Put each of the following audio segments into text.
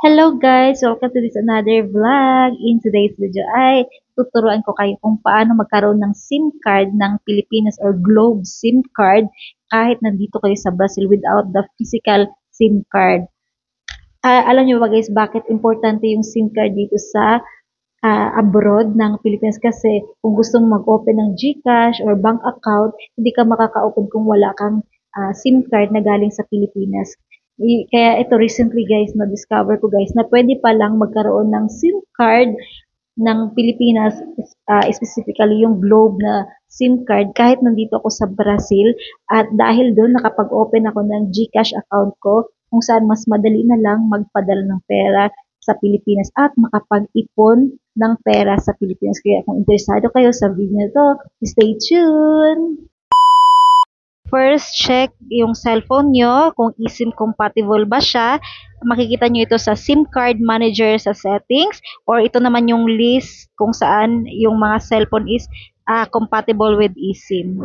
Hello guys! Welcome to this another vlog. In today's video ay tuturuan ko kayo kung paano magkaroon ng SIM card ng Pilipinas or Globe SIM card kahit nandito kayo sa Brazil without the physical SIM card. Alam niyo ba guys, bakit importante yung SIM card dito sa abroad ng Pilipinas? Kasi kung gusto mo mag-open ng GCash or bank account, hindi ka makaka-open kung wala kang SIM card na galing sa Pilipinas. Kaya ito recently guys, na-discover ko guys na pwede palang magkaroon ng SIM card ng Pilipinas, specifically yung Globe na SIM card kahit nandito ako sa Brazil, at dahil doon nakapag-open ako ng GCash account ko kung saan mas madali na lang magpadala ng pera sa Pilipinas at makapag-ipon ng pera sa Pilipinas. Kaya kung interesado kayo sa video na to, stay tuned! First, check yung cellphone nyo kung eSIM compatible ba siya. Makikita nyo ito sa SIM card manager sa settings, or ito naman yung list kung saan yung mga cellphone is compatible with eSIM.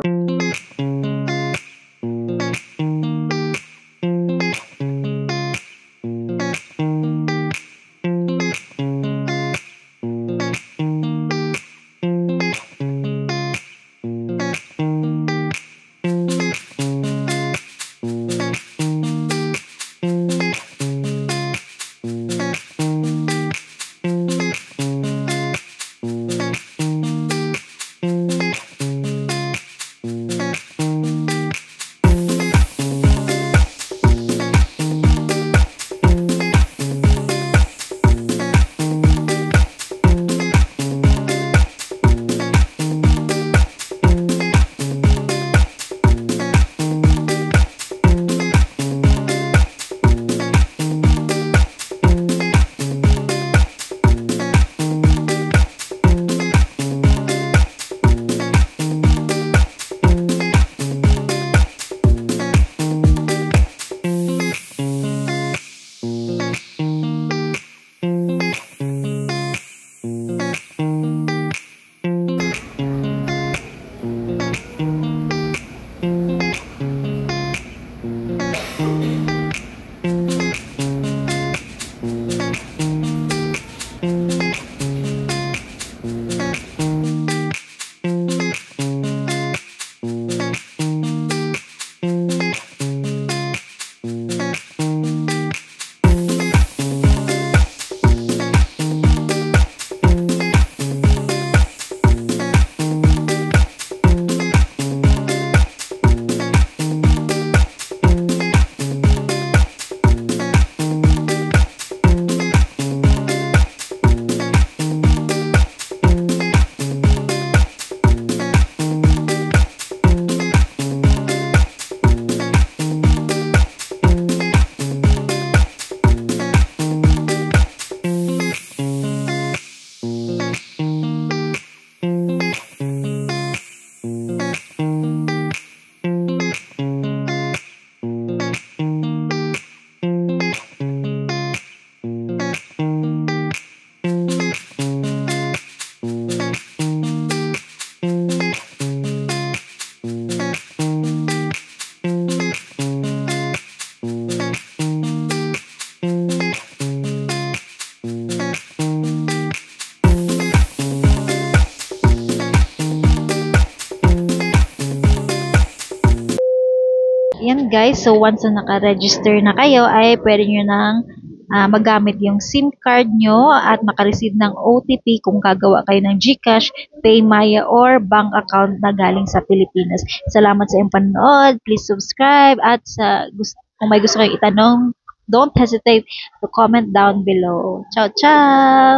Yan guys, so once na naka-register na kayo, ay pwede nyo nang magamit yung SIM card nyo at makareceive ng OTP kung gagawa kayo ng GCash, PayMaya, or bank account na galing sa Pilipinas. Salamat sa iyong panonood. Please subscribe, at kung may gusto kayong itanong, don't hesitate to comment down below. Ciao, ciao!